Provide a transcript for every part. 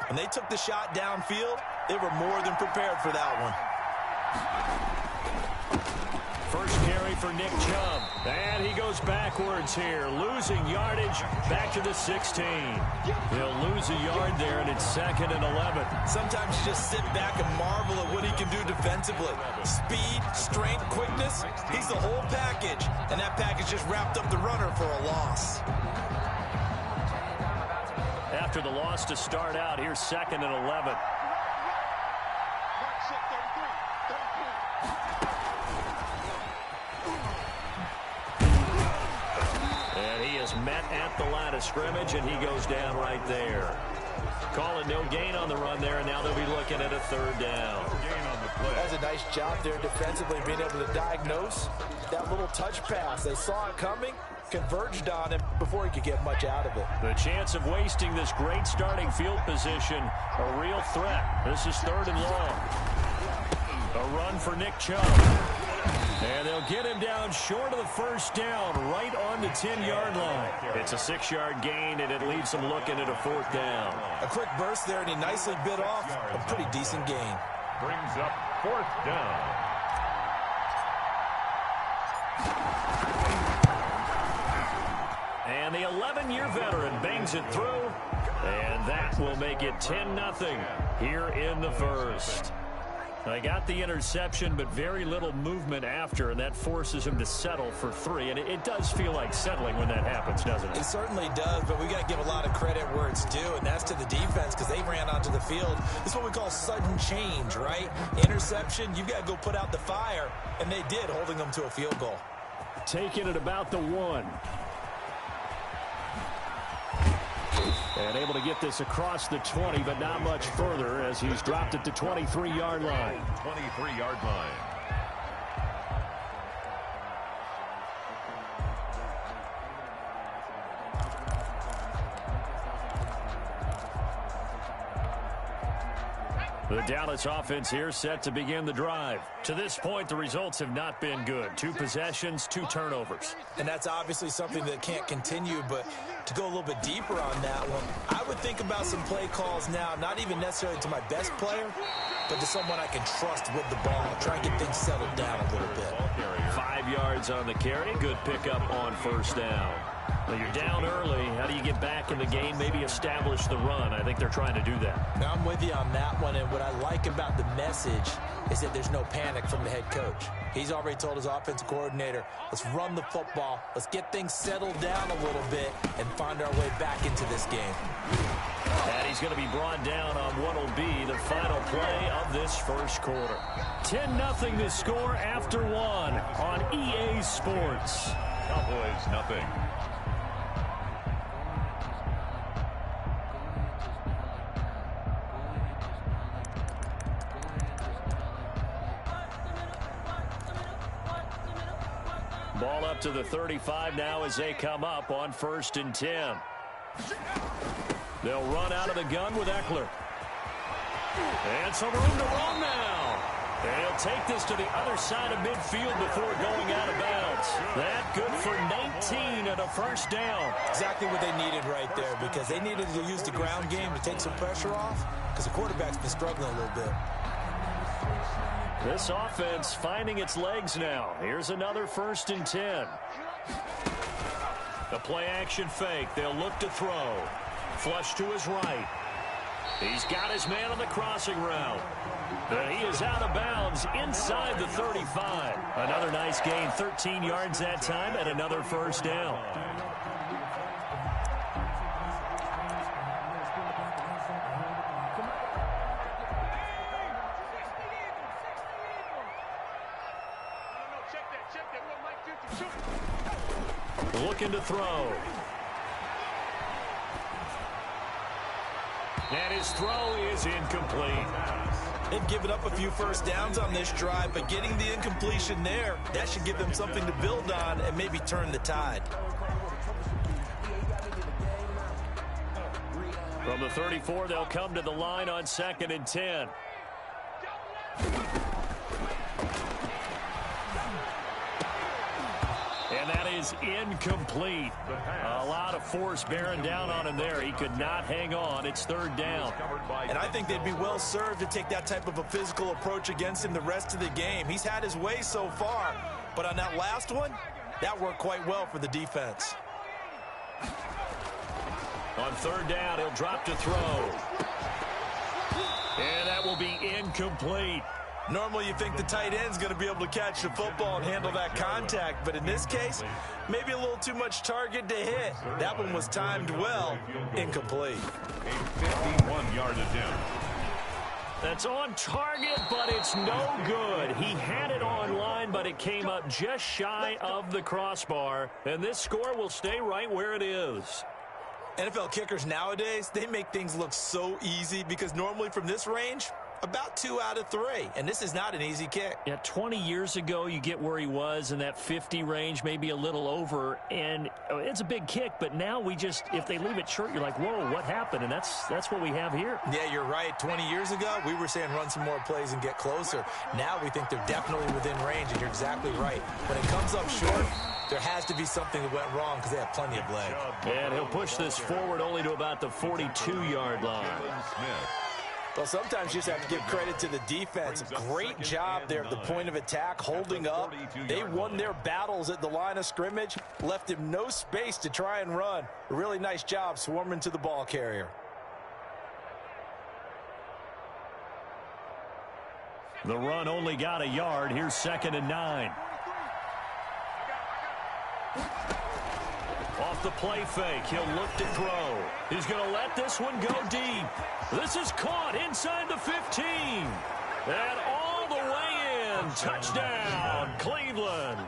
when they took the shot downfield, they were more than prepared for that one. First carry for Nick Chubb. And he goes backwards here, losing yardage back to the 16. They'll lose a yard there, and it's 2nd and 11. Sometimes you just sit back and marvel at what he can do defensively. Speed, strength, quickness, he's the whole package. And that package just wrapped up the runner for a loss. After the loss to start out, here's 2nd and 11. And he is met at the line of scrimmage, and he goes down right there. Calling no gain on the run there, and now they'll be looking at a 3rd down. That's a nice job there defensively, being able to diagnose that little touch pass. They saw it coming, converged on him before he could get much out of it. The chance of wasting this great starting field position, a real threat. This is 3rd and long. A run for Nick Chubb. And they'll get him down short of the 1st down, right on the 10-yard line. It's a 6-yard gain, and it leaves them looking at a 4th down. A quick burst there, and he nicely bit off a pretty decent gain. Brings up 4th down. And the 11-year veteran bangs it through, and that will make it 10-0 here in the 1st. They got the interception, but very little movement after, and that forces him to settle for 3. And it does feel like settling when that happens, doesn't it? It certainly does, but we got to give a lot of credit where it's due, and that's to the defense because they ran onto the field. This is what we call sudden change, right? Interception, you've got to go put out the fire, and they did, holding them to a field goal. Taking it about the 1. And able to get this across the 20, but not much further as he's dropped it to 23-yard line. 23-yard line. The Dallas offense here set to begin the drive. To this point, the results have not been good. 2 possessions, 2 turnovers. And that's obviously something that can't continue, but to go a little bit deeper on that one, I would think about some play calls now, not even necessarily to my best player, but to someone I can trust with the ball. Try and get things settled down a little bit. 5 yards on the carry. Good pickup on 1st down. Well, you're down early. How do you get back in the game? Maybe establish the run. I think they're trying to do that. Now, I'm with you on that one, and what I like about the message is that there's no panic from the head coach. He's already told his offensive coordinator, let's run the football, let's get things settled down a little bit, and find our way back into this game. And he's going to be brought down on what will be the final play of this 1st quarter. 10-0 the score after 1 on EA Sports. Cowboys, nothing. Ball up to the 35 now as they come up on 1st and 10. They'll run out of the gun with Eckler. And some room to run now. And he'll take this to the other side of midfield before going out of bounds. That good for 19 and a 1st down. Exactly what they needed right there, because they needed to use the ground game to take some pressure off, because the quarterback's been struggling a little bit. This offense finding its legs now. Here's another 1st and 10. The play action fake. They'll look to throw. Flush to his right. He's got his man on the crossing route. And he is out of bounds inside the 35. Another nice gain, 13 yards that time, and another 1st down. Looking to throw. And his throw is incomplete. They've given up a few 1st downs on this drive, but getting the incompletion there, that should give them something to build on and maybe turn the tide. From the 34, they'll come to the line on 2nd and 10. And And that is incomplete. A lot of force bearing down on him there. He could not hang on. It's third down. And I think they'd be well served to take that type of a physical approach against him the rest of the game. He's had his way so far, but on that last one, that worked quite well for the defense. On third down, he'll drop to throw. And that will be incomplete. Normally you think the tight end's going to be able to catch the football and handle that contact, but in this case, maybe a little too much target to hit. That one was timed well, incomplete. A 51-yard attempt. That's on target, but it's no good. He had it on line, but it came up just shy of the crossbar, and this score will stay right where it is. NFL kickers nowadays, they make things look so easy because normally from this range, about 2 out of 3, and this is not an easy kick. Yeah, 20 years ago, you get where he was in that 50 range, maybe a little over, and it's a big kick, but now we just, if they leave it short, you're like, whoa, what happened? And that's what we have here. Yeah, you're right. 20 years ago, we were saying run some more plays and get closer. Now we think they're definitely within range, and you're exactly right. When it comes up short, there has to be something that went wrong because they have plenty of leg. And he'll push this forward only to about the 42-yard line. Well, sometimes you just have to give credit to the defense. Great job there at the point of attack, holding up. They won their battles at the line of scrimmage, left him no space to try and run. A really nice job swarming to the ball carrier. The run only got a yard. Here's 2nd and 9. Off the play fake, he'll look to throw. He's going to let this one go deep. This is caught inside the 15. And all the way in. Touchdown, Cleveland.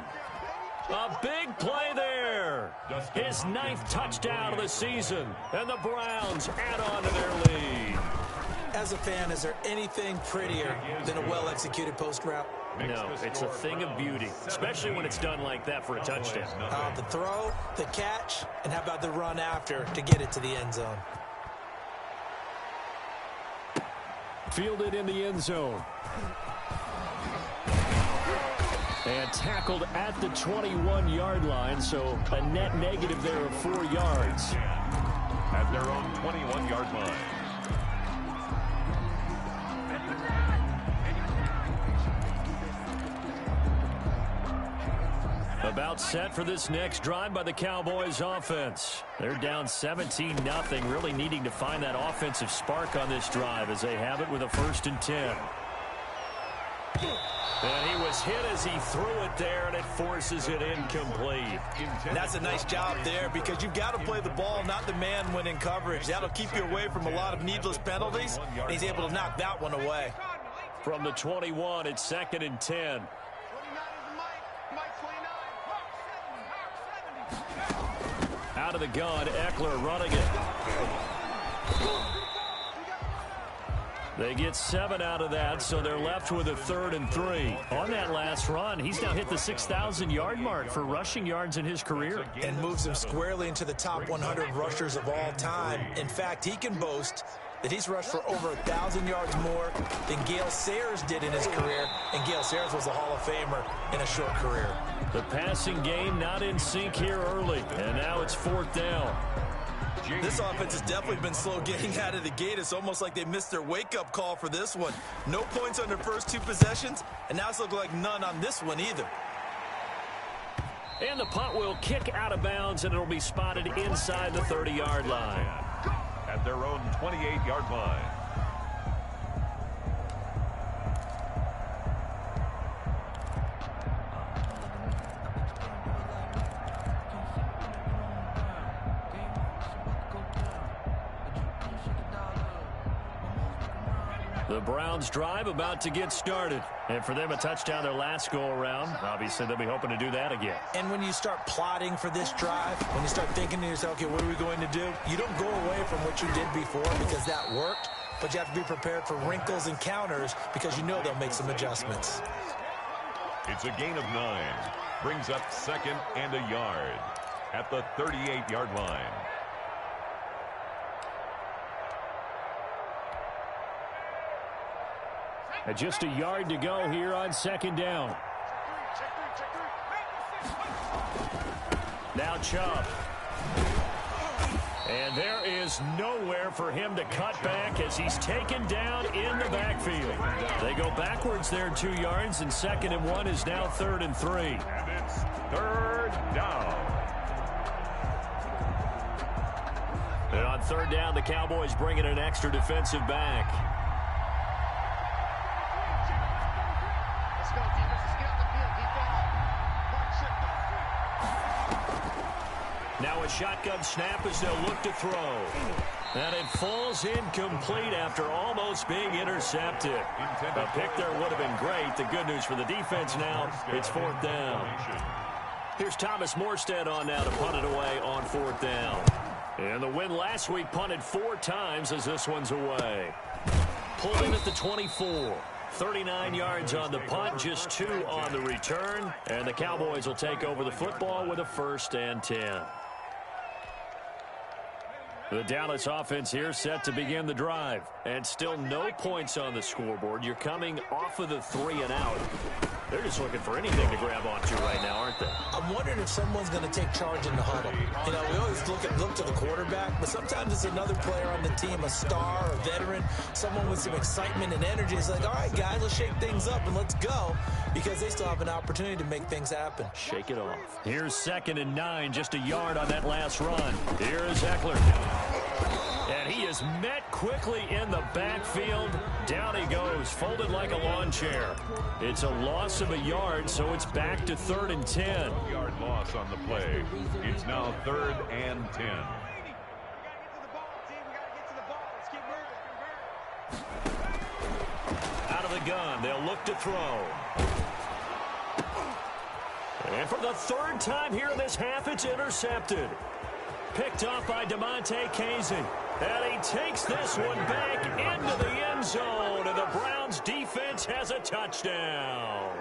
A big play there. His 9th touchdown of the season. And the Browns add on to their lead. As a fan, is there anything prettier than a well-executed post route? No, it's a thing of beauty, especially when it's done like that for a touchdown. The throw, the catch, and how about the run after to get it to the end zone? Fielded in the end zone. And tackled at the 21-yard line, so a net negative there of 4 yards. At their own 21-yard line. About set for this next drive by the Cowboys offense. They're down 17-0, really needing to find that offensive spark on this drive as they have it with a 1st and 10. And he was hit as he threw it there, and it forces it incomplete. And that's a nice job there because you've got to play the ball, not the man when in coverage. That'll keep you away from a lot of needless penalties, and he's able to knock that one away. From the 21, it's 2nd and 10. Out of the gun, Eckler running it. They get 7 out of that, so they're left with a 3rd and 3. On that last run, he's now hit the 6,000-yard mark for rushing yards in his career. And moves him squarely into the top 100 rushers of all time. In fact, he can boast that he's rushed for over 1,000 yards more than Gale Sayers did in his career, and Gale Sayers was a Hall of Famer in a short career. The passing game not in sync here early, and now it's 4th down. This offense has definitely been slow getting out of the gate. It's almost like they missed their wake-up call for this one. No points on their first 2 possessions, and now it's looking like none on this one either. And the punt will kick out of bounds, and it'll be spotted inside the 30-yard line. At their own 28-yard line. The Browns drive about to get started. And for them, a touchdown their last go-around. Obviously, they'll be hoping to do that again. And when you start plotting for this drive, when you start thinking to yourself, okay, what are we going to do? You don't go away from what you did before because that worked, but you have to be prepared for wrinkles and counters because you know they'll make some adjustments. It's a gain of 9. Brings up 2nd and a yard at the 38-yard line. And just a yard to go here on 2nd down. Now Chubb. And there is nowhere for him to cut back as he's taken down in the backfield. They go backwards there 2 yards, and 2nd and 1 is now 3rd and 3. And it's 3rd down. And on 3rd down, the Cowboys bring in an extra defensive back. Let's go, defense. Let's get out the field, defense. Now a shotgun snap as they'll look to throw. And it falls incomplete after almost being intercepted. A pick there would have been great. The good news for the defense now, it's 4th down. Here's Thomas Morstead on now to punt it away on 4th down. And the win last week punted 4 times as this one's away. Pulled in at the 24. 39 yards on the punt, just 2 on the return. And the Cowboys will take over the football with a 1st and 10. The Dallas offense here set to begin the drive. And still no points on the scoreboard. You're coming off of the 3 and out. They're just looking for anything to grab onto right now, aren't they? I'm wondering if someone's going to take charge in the huddle. You know, we always look to the quarterback, but sometimes it's another player on the team, a star, a veteran, someone with some excitement and energy. It's like, all right, guys, let's shake things up and let's go, because they still have an opportunity to make things happen. Shake it off. Here's 2nd and 9, just a yard on that last run. Here is Eckler. And he is met quickly in the backfield. Down he goes, folded like a lawn chair. It's a loss of a yard, so it's back to 3rd and 10. Yard loss on the play. It's now 3rd and 10. Out of the gun, they'll look to throw. And for the 3rd time here in this half, it's intercepted. Picked off by DeMonte Casey. And he takes this one back into the end zone. And the Browns defense has a touchdown.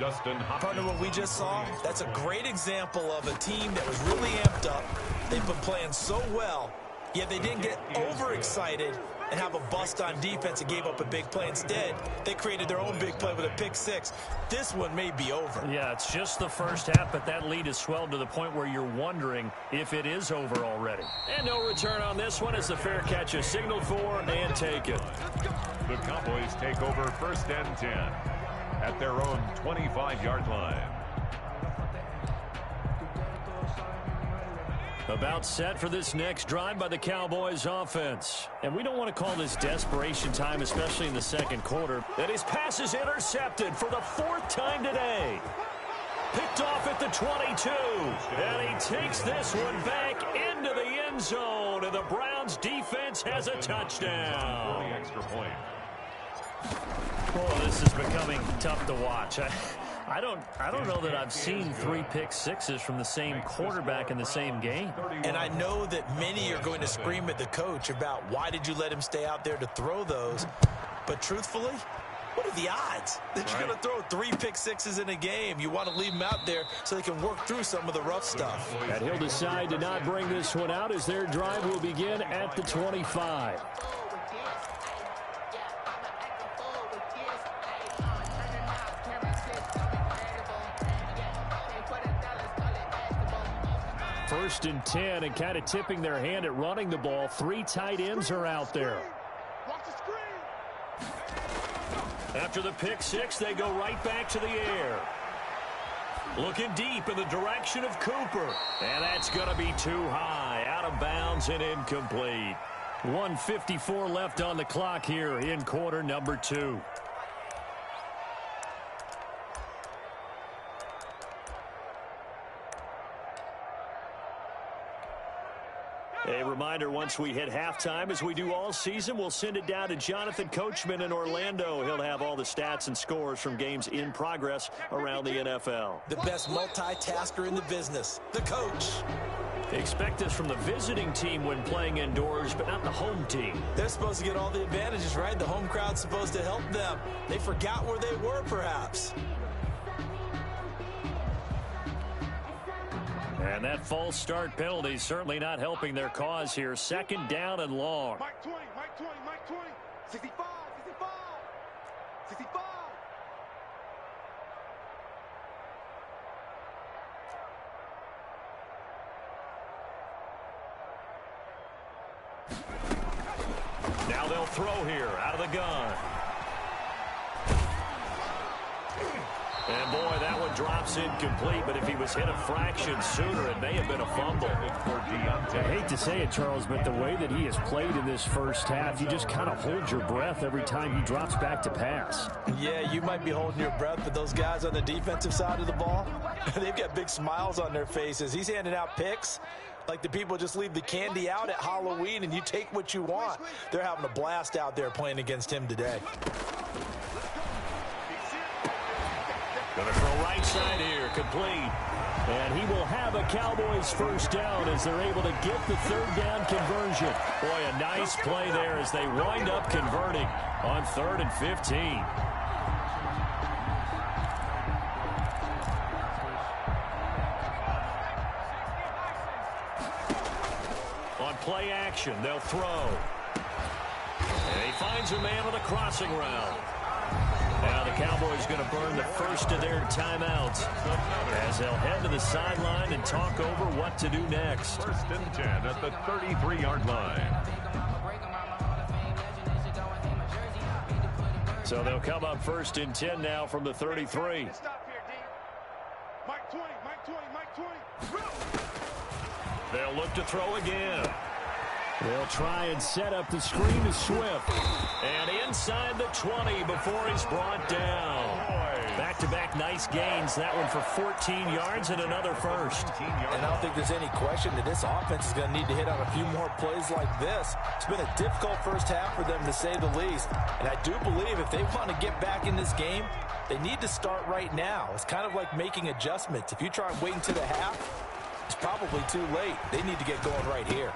Dustin Partner, what we just saw, that's a great example of a team that was really amped up. They've been playing so well, yet they didn't get overexcited and have a bust on defense and gave up a big play. Instead, they created their own big play with a pick 6. This one may be over. Yeah, it's just the first half, but that lead has swelled to the point where you're wondering if it is over already. And no return on this one as the fair catch is signaled for and taken. The Cowboys take over 1st and 10 at their own 25-yard line. About set for this next drive by the Cowboys offense. And we don't want to call this desperation time, especially in the 2nd quarter. And his pass is intercepted for the 4th time today. Picked off at the 22. And he takes this one back into the end zone. And the Browns defense has a touchdown. For the extra point. Oh, this is becoming tough to watch. I don't know that I've seen 3 pick 6s from the same quarterback in the same game. And I know that many are going to scream at the coach about why did you let him stay out there to throw those. But truthfully, what are the odds that you're going to throw 3 pick 6s in a game? You want to leave them out there so they can work through some of the rough stuff. And he'll decide to not bring this one out as their drive will begin at the 25. First and 10, and kind of tipping their hand at running the ball. 3 tight ends are out there. After the pick 6, they go right back to the air. Looking deep in the direction of Cooper. And that's going to be too high. Out of bounds and incomplete. 1:54 left on the clock here in quarter number 2. A reminder, once we hit halftime, as we do all season, we'll send it down to Jonathan Coachman in Orlando. He'll have all the stats and scores from games in progress around the NFL. The best multitasker in the business, the coach. Expect this from the visiting team when playing indoors, but not the home team. They're supposed to get all the advantages, right? The home crowd's supposed to help them. They forgot where they were, perhaps. And that false start penalty certainly not helping their cause here. 2nd down and long. Mike 20, Mike 20, Mike 20. 65, 65, 65. they'll throw here out of the gun. And, boy, that one drops incomplete, but if he was hit a fraction sooner, it may have been a fumble. I hate to say it, Charles, but the way that he has played in this first half, you just kind of hold your breath every time he drops back to pass. Yeah, you might be holding your breath, but those guys on the defensive side of the ball, they've got big smiles on their faces. He's handing out picks like the people just leave the candy out at Halloween and you take what you want. They're having a blast out there playing against him today. Going to throw right side here, complete. And he will have a Cowboys first down as they're able to get the third down conversion. Boy, a nice play there as they wind up converting on 3rd and 15. On play action, they'll throw. And he finds a man on the crossing route. Now the Cowboys going to burn the first of their timeouts as they'll head to the sideline and talk over what to do next. 1st and 10 at the 33-yard line. So they'll come up 1st and 10 now from the 33. Stop here, D. Mike 20, Mike 20, Mike 20. They'll look to throw again. They'll try and set up the screen to Swift. And inside the 20 before he's brought down. Back-to-back nice gains. That one for 14 yards and another first. And I don't think there's any question that this offense is going to need to hit on a few more plays like this. It's been a difficult first half for them, to say the least. And I do believe if they want to get back in this game, they need to start right now. It's kind of like making adjustments. If you try and wait until the half, it's probably too late. They need to get going right here.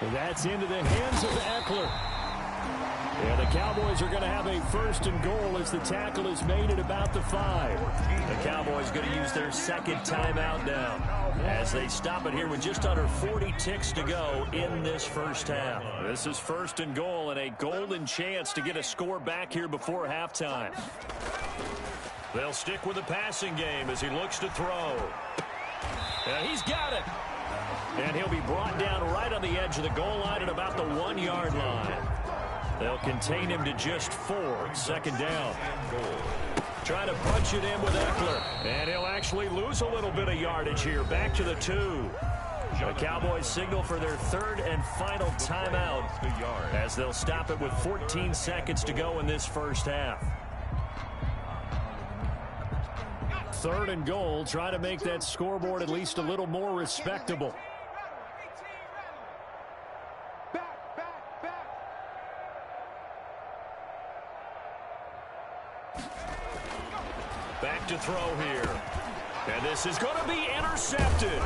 And that's into the hands of Eckler. And the Cowboys are going to have a 1st and goal as the tackle is made at about the 5. The Cowboys going to use their second timeout now as they stop it here with just under 40 ticks to go in this first half. This is 1st and goal and a golden chance to get a score back here before halftime. They'll stick with the passing game as he looks to throw. And he's got it. And he'll be brought down right on the edge of the goal line at about the 1-yard line. They'll contain him to just 4. 2nd down. Trying to punch it in with Eckler. And he'll actually lose a little bit of yardage here. Back to the 2. The Cowboys signal for their 3rd and final timeout as they'll stop it with 14 seconds to go in this first half. 3rd and goal. Try to make that scoreboard at least a little more respectable. Back to throw here. And this is going to be intercepted.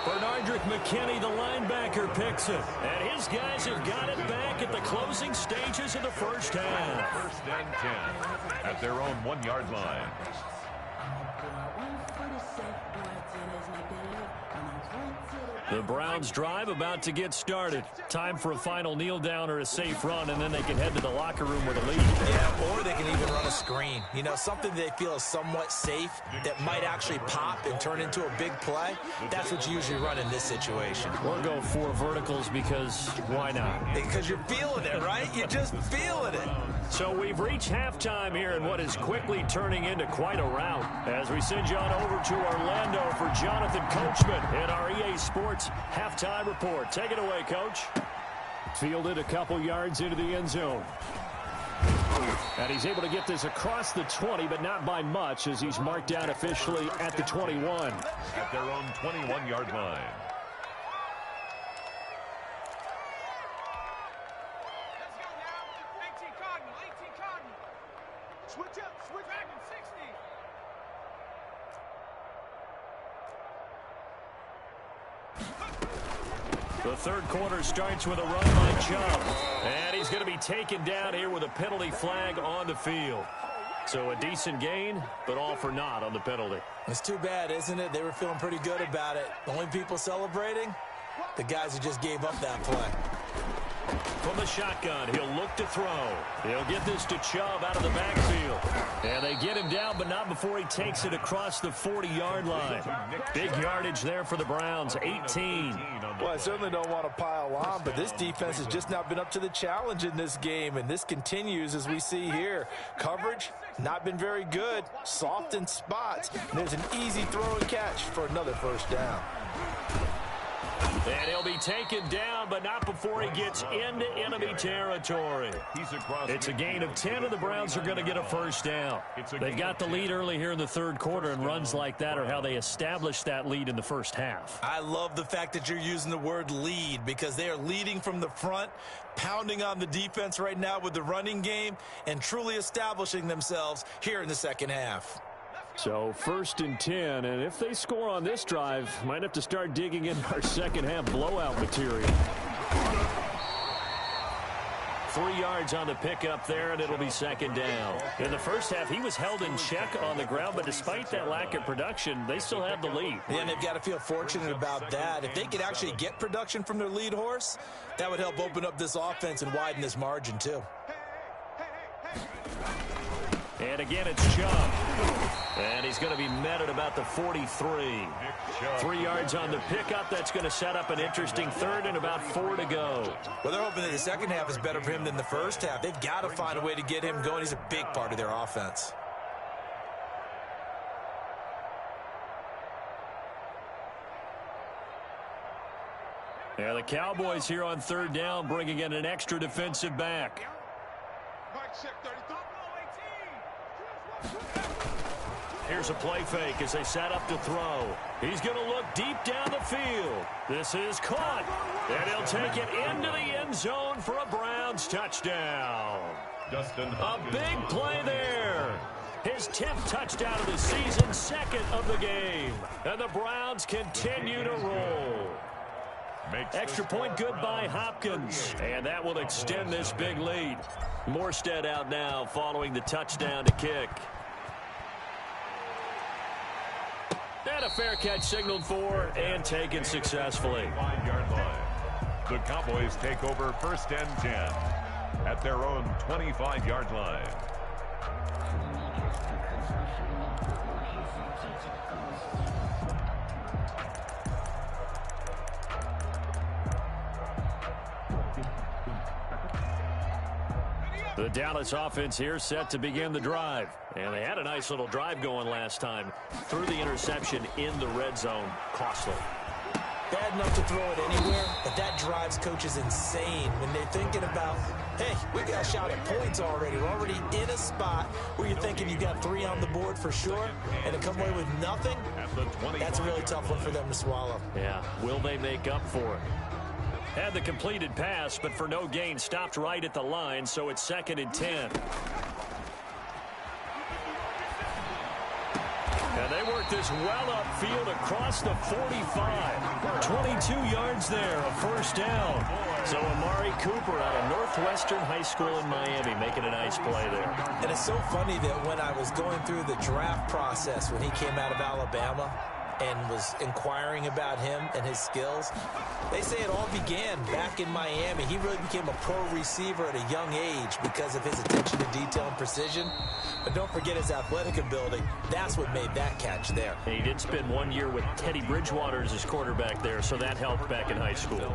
Bernardrick McKinney, the linebacker, picks it. And his guys have got it back at the closing stages of the first half. 1st and 10 at their own 1-yard line. The Browns drive about to get started. Time for a final kneel down or a safe run, and then they can head to the locker room with a lead. Yeah, or they can even run a screen. You know, something they feel is somewhat safe that might actually pop and turn into a big play. That's what you usually run in this situation. Or go 4 verticals because why not? Because you're feeling it, right? You're just feeling it. So we've reached halftime here in what is quickly turning into quite a rout. As we send you on over to Orlando for Jonathan Coachman in our EA Sports halftime report. Take it away, Coach. Fielded a couple yards into the end zone. And he's able to get this across the 20, but not by much as he's marked down officially at the 21. At their own 21-yard line. Switch up, switch back in 60. The third quarter starts with a run by Chubb. And he's going to be taken down here with a penalty flag on the field. So a decent gain, but all for naught on the penalty. It's too bad, isn't it? They were feeling pretty good about it. The only people celebrating, the guys who just gave up that play. From the shotgun, he'll look to throw. He'll get this to Chubb out of the backfield. And they get him down, but not before he takes it across the 40-yard line. Big yardage there for the Browns, 18. Well, I certainly don't want to pile on, but this defense has just not been up to the challenge in this game, and this continues as we see here. Coverage, not been very good, soft in spots. And there's an easy throw and catch for another first down. And he'll be taken down, but not before he gets into enemy territory. It's a gain of 10, and the Browns are going to get a first down. They've got the lead early here in the third quarter, and runs like that are how they established that lead in the first half. I love the fact that you're using the word lead, because they are leading from the front, pounding on the defense right now with the running game, and truly establishing themselves here in the second half. So 1st and 10, and if they score on this drive, might have to start digging in our second half blowout material. 3 yards on the pickup there, and it'll be second down. In the first half, he was held in check on the ground, but despite that lack of production, they still have the lead. Yeah, and they've got to feel fortunate about that. If they could actually get production from their lead horse, that would help open up this offense and widen this margin too. And again, it's Chubb. And he's going to be met at about the 43. 3 yards on the pickup. That's going to set up an interesting third and about 4 to go. Well, they're hoping that the second half is better for him than the first half. They've got to find a way to get him going. He's a big part of their offense. Yeah, the Cowboys here on third down, bringing in an extra defensive back. Here's a play fake as they set up to throw. He's going to look deep down the field. This is caught. And he'll take it into the end zone for a Browns touchdown. A big play there. His 10th touchdown of the season, second of the game. And the Browns continue to roll. Extra point good by Hopkins. And that will extend this big lead. Morstead out now following the touchdown to kick. And a fair catch signaled for and taken successfully. 5-yard line. The Cowboys take over 1st and 10 at their own 25-yard line. The Dallas offense here set to begin the drive. And they had a nice little drive going last time. Threw the interception in the red zone. Costly. Bad enough to throw it anywhere, but that drives coaches insane when they're thinking about, hey, we got a shot at points already. We're already in a spot where you're thinking you got 3 on the board for sure, and to come away with nothing, that's a really tough one for them to swallow. Yeah, will they make up for it? Had the completed pass, but for no gain, stopped right at the line, so it's 2nd and 10. And they work this well upfield across the 45. 22 yards there, a first down. So Amari Cooper out of Northwestern High School in Miami making a nice play there. And it's so funny that when I was going through the draft process when he came out of Alabama and was inquiring about him and his skills, they say it all began back in Miami. He really became a pro receiver at a young age because of his attention to detail and precision. But don't forget his athletic ability. That's what made that catch there. And he did spend 1 year with Teddy Bridgewater as his quarterback there, so that helped back in high school.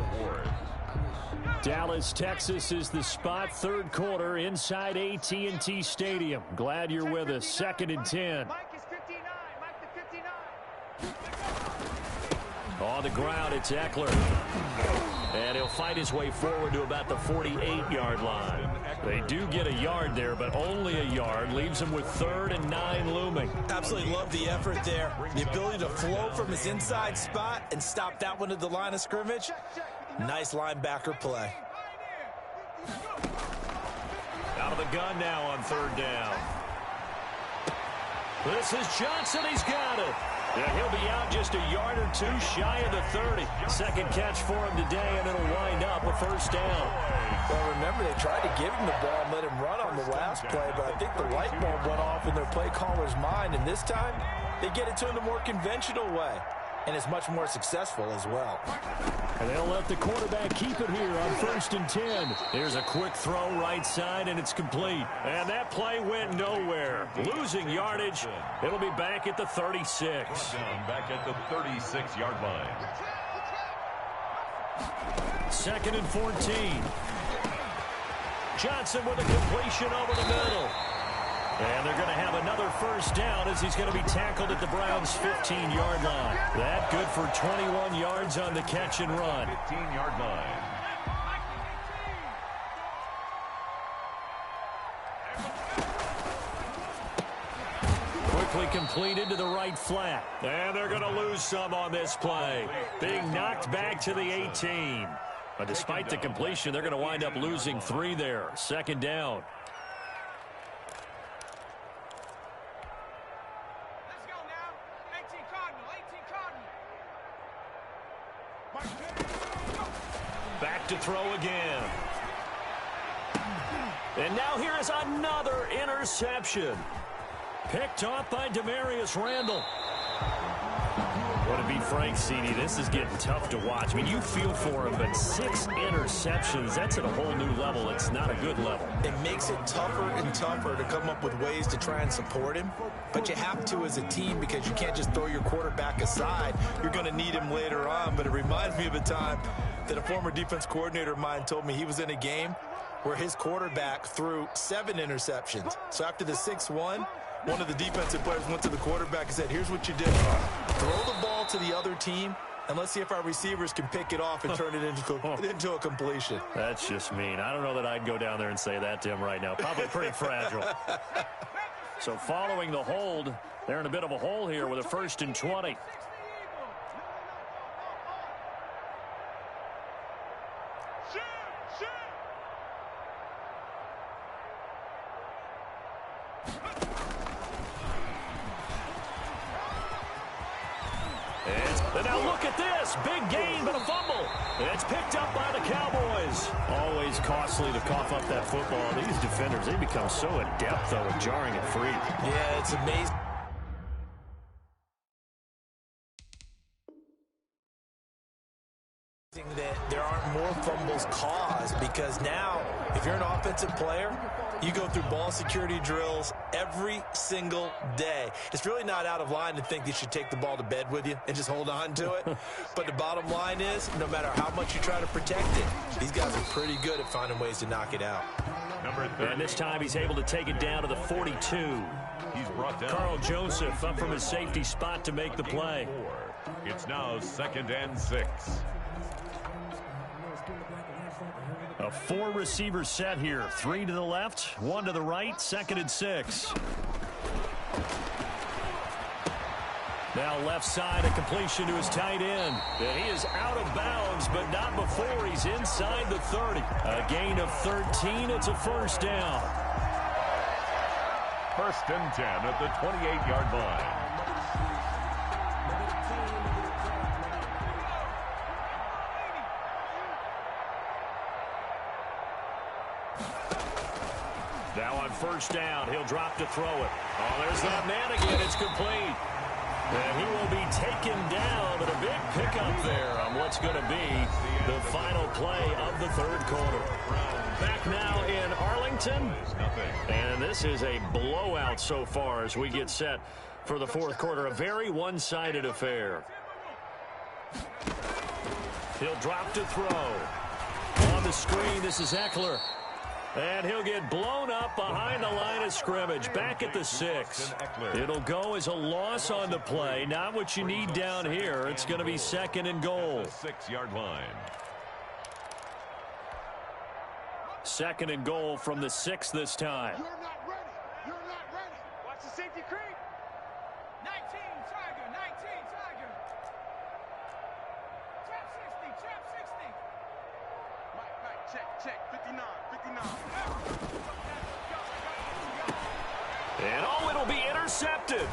Dallas, Texas is the spot. Third quarter inside AT&T Stadium. Glad you're with us. 2nd and 10. On the ground, it's Eckler. And he'll fight his way forward to about the 48-yard line. They do get a yard there, but only a yard. Leaves him with 3rd and 9 looming. Absolutely love the effort there. The ability to flow from his inside spot and stop that one at the line of scrimmage. Nice linebacker play. Out of the gun now on 3rd down. This is Johnson. He's got it. Yeah, he'll be out just a yard or 2 shy of the 30. Second catch for him today, and it'll wind up a first down. Well, remember, they tried to give him the ball and let him run on the last play, but I think the light bulb went off in their play caller's mind, and this time they get it to him the more conventional way. and is much more successful as well. And they'll let the quarterback keep it here on 1st and 10. Here's a quick throw right side, and it's complete. And that play went nowhere. Losing yardage. It'll be back at the 36. Back at the 36-yard line. 2nd and 14. Johnson with a completion over the middle. And they're going to have another first down as he's going to be tackled at the Browns' 15-yard line. That good for 21 yards on the catch and run. 15-yard line. Quickly completed to the right flat. And they're going to lose some on this play. Being knocked back to the 18. But despite the completion, they're going to wind up losing 3 there. 2nd down. Let's go now. 18 Cardinal. Back to throw again. And now here is another interception. Picked off by Demarius Randall. Well, to be frank, CD, this is getting tough to watch. I mean, you feel for him, but 6 interceptions, that's at a whole new level. It's not a good level. It makes it tougher and tougher to come up with ways to try and support him, but you have to as a team because you can't just throw your quarterback aside. You're going to need him later on, but it reminds me of a time that a former defense coordinator of mine told me he was in a game where his quarterback threw 7 interceptions. So after the 6-1, one of the defensive players went to the quarterback and said, here's what you do. Throw the ball to the other team, and let's see if our receivers can pick it off and turn it into a completion. That's just mean. I don't know that I'd go down there and say that to him right now. Probably pretty fragile. So following the hold, they're in a bit of a hole here with a 1st and 20. And now look at this. Big gain, but a fumble. It's picked up by the Cowboys. Always costly to cough up that football. These defenders, they become so adept, though, at jarring it free. Yeah, it's amazing. That there aren't more fumbles caused because now, if you're an offensive player, you go through ball security drills every single day. It's really not out of line to think you should take the ball to bed with you and just hold on to it. But the bottom line is, no matter how much you try to protect it, these guys are pretty good at finding ways to knock it out. And this time he's able to take it down to the 42. He's brought down. Carl Joseph up from his safety spot to make the play. It's now 2nd and 6. A 4-receiver set here. 3 to the left, 1 to the right, 2nd and 6. Now left side, a completion to his tight end. And he is out of bounds, but not before he's inside the 30. A gain of 13. It's a first down. 1st and 10 at the 28-yard line. Now on first down, he'll drop to throw it. Oh, there's that man again. It's complete. And he will be taken down, but a big pickup there on what's going to be the final play of the 3rd quarter. Back now in Arlington, and this is a blowout so far as we get set for the 4th quarter. A very one-sided affair. He'll drop to throw. On the screen, this is Eckler. And he'll get blown up behind the line of scrimmage, back at the 6. It'll go as a loss on the play. Not what you need down here. It's going to be 2nd and goal. 6-yard line. 2nd and goal from the 6 this time. You're not ready. You're not ready. Watch the safety creep. 19 Tiger. 19 Tiger. Trap 60. Trap 60. Mike, check. 59. 59. And, oh, it'll be intercepted.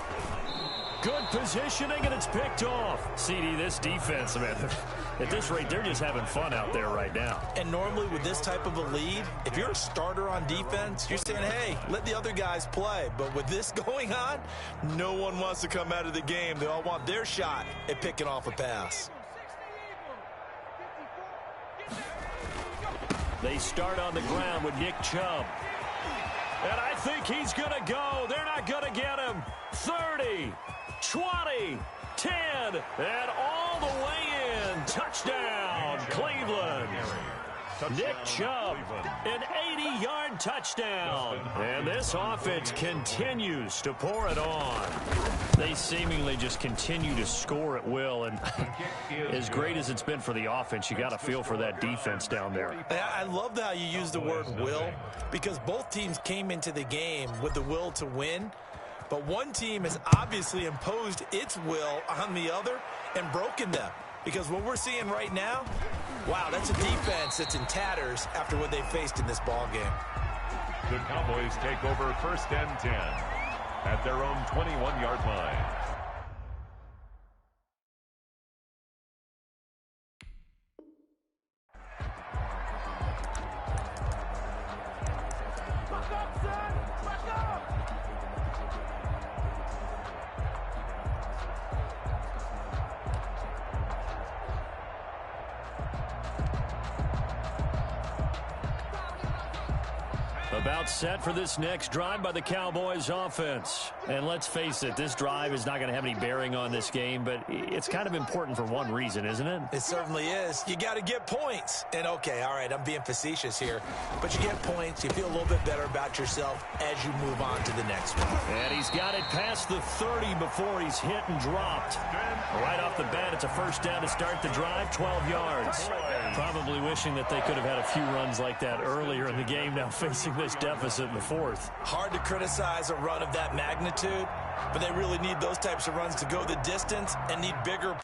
Good positioning, and it's picked off. CD, this defense, man, at this rate, they're just having fun out there right now. And normally with this type of a lead, if you're a starter on defense, you're saying, hey, let the other guys play. But with this going on, no one wants to come out of the game. They all want their shot at picking off a pass. They start on the ground with Nick Chubb. And I think he's going to go. They're not going to get him. 30, 20, 10, and all the way in. Touchdown, Cleveland. Nick Chubb, an 80-yard touchdown. And this offense continues to pour it on. They seemingly just continue to score at will. And as great as it's been for the offense, you got to feel for that defense down there. I love how you use the word will, because both teams came into the game with the will to win. But one team has obviously imposed its will on the other and broken them. Because what we're seeing right now, wow, that's a defense that's in tatters after what they faced in this ball game. The Cowboys take over 1st and 10 at their own 21-yard line. About set for this next drive by the Cowboys offense. And let's face it, this drive is not going to have any bearing on this game, but it's kind of important for one reason, isn't it? It certainly is. You got to get points. And okay, all right, I'm being facetious here, but you get points, you feel a little bit better about yourself as you move on to the next one. And he's got it past the 30 before he's hit and dropped. Right off the bat, it's a first down to start the drive, 12 yards. Probably wishing that they could have had a few runs like that earlier in the game, now facing this deficit in the fourth. Hard to criticize a run of that magnitude, but they really need those types of runs to go the distance and need bigger